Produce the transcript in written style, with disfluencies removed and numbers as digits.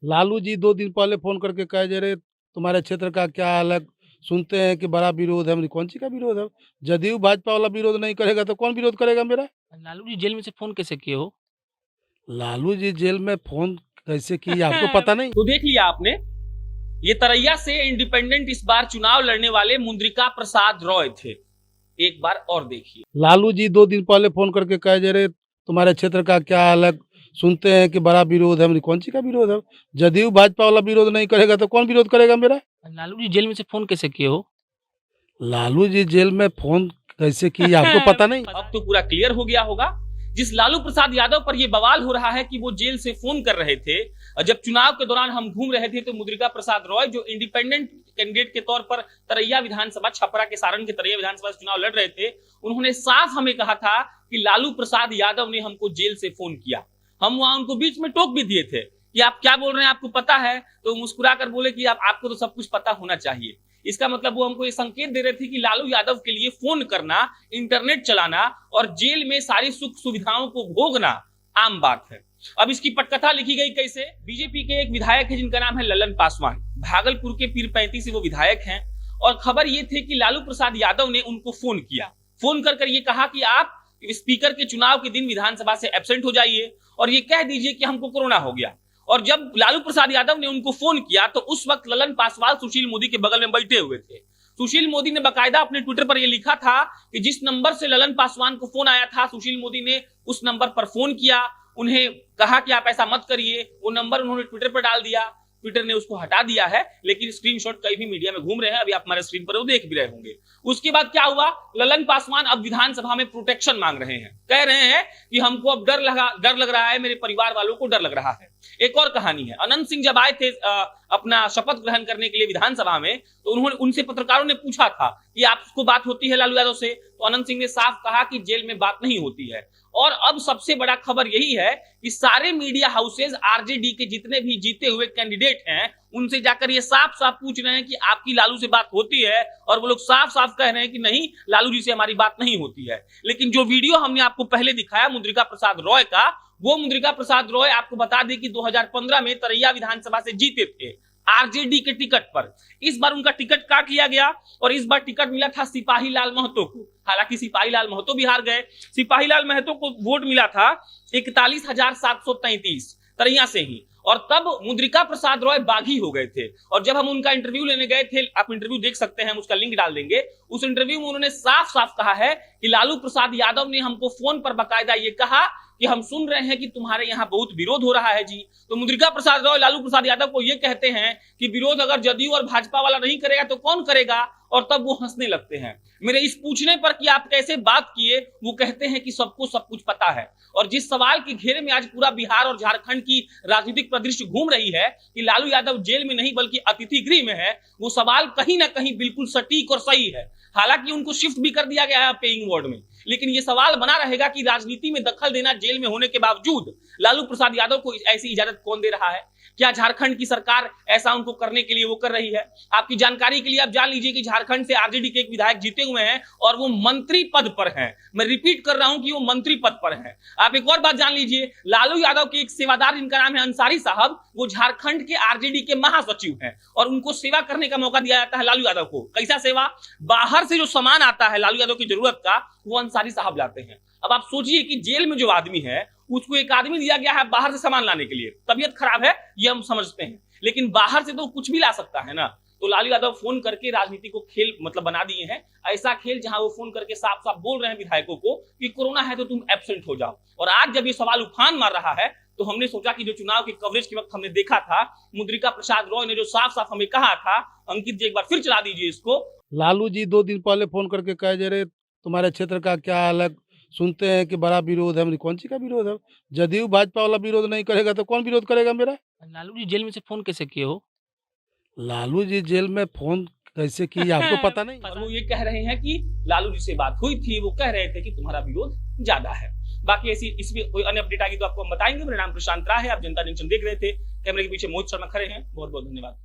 लालू जी 2 दिन पहले फ़ोन करके कहे जे रहे तुम्हारे क्षेत्र का क्या हाल है? सुनते हैं कि बड़ा विरोध है। हमने कौन सी का विरोध है? जदयू भाजपा वाला विरोध नहीं करेगा तो कौन विरोध करेगा मेरा? लालू जी जेल में से फ़ोन कैसे किए हो? लालू जी जेल में फ़ोन कैसे किए आपको पता नहीं? तो देख लिया आपने, ये तरैया से इंडिपेंडेंट इस बार चुनाव लड़ने वाले मुद्रिका प्रसाद रॉय थे। एक बार और देखिए। लालू जी 2 दिन पहले फ़ोन करके कहे जे रहे तुम्हारे क्षेत्र का क्या हाल है? सुनते हैं कि बड़ा विरोध है। हमने कौन सी का विरोध है? जदयू भाजपा वाला विरोध नहीं करेगा तो कौन विरोध करेगा मेरा? लालू जी जेल में से फ़ोन कैसे किए हो? लालू जी जेल में फ़ोन कैसे किए आपको पता नहीं? अब तो पूरा क्लियर हो गया होगा। जिस लालू प्रसाद यादव पर यह बवाल हो रहा है कि वो जेल से फोन कर रहे थे, जब चुनाव के दौरान हम घूम रहे थे तो मुद्रिका प्रसाद रॉय जो इंडिपेंडेंट कैंडिडेट के तौर पर तरैया विधानसभा, छपरा के सारण के तरैया विधानसभा से चुनाव लड़ रहे थे, उन्होंने साफ हमें कहा था कि लालू प्रसाद यादव ने हमको जेल से फोन किया। हम वहां उनको बीच में टोक भी दिए थे कि आप क्या बोल रहे हैं, आपको पता है? तो मुस्कुराकर बोले कि आपको तो सब कुछ पता होना चाहिए। इसका मतलब वो हमको ये संकेत दे रहे थे कि लालू यादव के लिए फोन करना, इंटरनेट चलाना और जेल में सारी सुख सुविधाओं को भोगना आम बात है। अब इसकी पटकथा लिखी गई कैसे? बीजेपी के एक विधायक है जिनका नाम है ललन पासवान, भागलपुर के पीर 35 से वो विधायक हैं, और खबर ये थी कि लालू प्रसाद यादव ने उनको फोन किया। फोन कर ये कहा कि आप स्पीकर के चुनाव के दिन विधानसभा से एब्सेंट हो जाइए और ये कह दीजिए कि हमको कोरोना हो गया। और जब लालू प्रसाद यादव ने उनको फोन किया तो उस वक्त ललन पासवान सुशील मोदी के बगल में बैठे हुए थे। सुशील मोदी ने बकायदा अपने ट्विटर पर यह लिखा था कि जिस नंबर से ललन पासवान को फोन आया था, सुशील मोदी ने उस नंबर पर फोन किया, उन्हें कहा कि आप ऐसा मत करिए। वो नंबर उन्होंने ट्विटर पर डाल दिया, ट्विटर ने उसको हटा दिया है, लेकिन स्क्रीनशॉट कई भी मीडिया में घूम रहे हैं, अभी आप हमारे स्क्रीन पर वो देख भी रहे होंगे। उसके बाद क्या हुआ? ललन पासवान अब विधानसभा में प्रोटेक्शन मांग रहे हैं, कह रहे हैं कि हमको अब डर लग रहा है, मेरे परिवार वालों को डर लग रहा है। एक और कहानी है, अनंत सिंह जब आए थे अपना शपथ ग्रहण करने के लिए विधानसभा में, तो उन्होंने उनसे पत्रकारों ने पूछा था कि आपको बात होती है लालू यादव से, तो अनंत सिंह ने साफ कहा कि जेल में बात नहीं होती है। और अब सबसे बड़ा खबर यही है कि सारे मीडिया हाउसेज आरजेडी के जितने भी जीते हुए कैंडिडेट हैं, उनसे जाकर ये साफ साफ पूछ रहे हैं कि आपकी लालू से बात होती है, और वो लोग साफ साफ कह रहे हैं कि नहीं, लालू जी से हमारी बात नहीं होती है। लेकिन जो वीडियो हमने आपको पहले दिखाया मुद्रिका प्रसाद रॉय का, वो मुद्रिका प्रसाद रॉय आपको बता दें कि 2015 में तरैया विधानसभा से जीते थे आरजेडी के टिकट पर। इस बार उनका टिकट काट लिया गया और इस बार टिकट मिला था सिपाही लाल महतो को। हालांकि सिपाही लाल महतो भी हार गए। सिपाही लाल महतो को वोट मिला था 41,733 तरैया से ही, और तब मुद्रिका प्रसाद रॉय बागी हो गए थे। और जब हम उनका इंटरव्यू लेने गए थे, आप इंटरव्यू देख सकते हैं, हम उसका लिंक डाल देंगे, उस इंटरव्यू में उन्होंने साफ साफ कहा है कि लालू प्रसाद यादव ने हमको फोन पर बकायदा ये कहा कि हम सुन रहे हैं कि तुम्हारे यहाँ बहुत विरोध हो रहा है जी। तो मुद्रिका प्रसाद रॉय लालू प्रसाद यादव को ये कहते हैं कि विरोध अगर जदयू और भाजपा वाला नहीं करेगा तो कौन करेगा, और तब वो हंसने लगते हैं। मेरे इस पूछने पर कि आप कैसे बात किए, वो कहते हैं कि सबको सब कुछ पता है। और जिस सवाल के घेरे में आज पूरा बिहार और झारखंड की राजनीतिक परिदृश्य घूम रही है कि लालू यादव जेल में नहीं बल्कि अतिथि गृह में है, वो सवाल कहीं ना कहीं बिल्कुल सटीक और सही है। हालांकि उनको शिफ्ट भी कर दिया गया है पेइंग वार्ड में, लेकिन ये सवाल बना रहेगा कि राजनीति में दखल देना जेल में होने के बावजूद लालू प्रसाद यादव को ऐसी इजाजत कौन दे रहा है? क्या झारखंड की सरकार ऐसा उनको करने के लिए वो कर रही है? आपकी जानकारी के लिए आप जान लीजिए कि झारखंड से आरजेडी के एक विधायक जीते हुए हैं और वो मंत्री पद पर हैं। मैं रिपीट कर रहा हूं कि वो मंत्री पद पर हैं। आप एक और बात जान लीजिए, लालू यादव के एक सेवादार जिनका नाम है अंसारी साहब, वो झारखंड के आरजेडी के महासचिव हैं और उनको सेवा करने का मौका दिया जाता है लालू यादव को। कैसा सेवा? बाहर से जो सामान आता है लालू यादव की जरूरत का, वो अंसारी साहब लाते हैं। अब आप सोचिए कि जेल में जो आदमी है उसको एक आदमी दिया गया है बाहर से सामान लाने के लिए। तबीयत खराब है ये हम समझते हैं, लेकिन बाहर से तो कुछ भी ला सकता है ना। तो लालू यादव फोन करके राजनीति को खेल बना दिए हैं, ऐसा खेल जहां वो फोन करके साफ साफ बोल रहे हैं विधायकों को कि कोरोना है तो तुम एब्सेंट हो जाओ। और आज जब ये सवाल उफान मार रहा है तो हमने सोचा कि जो चुनाव की कवरेज के वक्त हमने देखा था, मुद्रिका प्रसाद रॉय ने जो साफ साफ हमें कहा था, अंकित जी एक बार फिर चला दीजिए इसको। लालू जी 2 दिन पहले फ़ोन करके कहे जे रहे तुम्हारे क्षेत्र का क्या हाल है? सुनते हैं कि बड़ा विरोध है। हमने कौन सी का विरोध है? जदयू भाजपा वाला विरोध नहीं करेगा तो कौन विरोध करेगा मेरा? लालू जी जेल में से फ़ोन कैसे किए हो? लालू जी जेल में फ़ोन कैसे किए आपको पता नहीं? और वो ये कह रहे हैं कि लालू जी से बात हुई थी, वो कह रहे थे कि तुम्हारा विरोध ज्यादा है। बाकी ऐसी इसमें कोई अन्य अपडेट आएगी तो आपको हम बताएंगे। मेरा नाम प्रशांत राय है, आप जनता जंक्शन देख रहे थे, कैमरे के पीछे मोहित शर्मा खड़े हैं। बहुत बहुत धन्यवाद।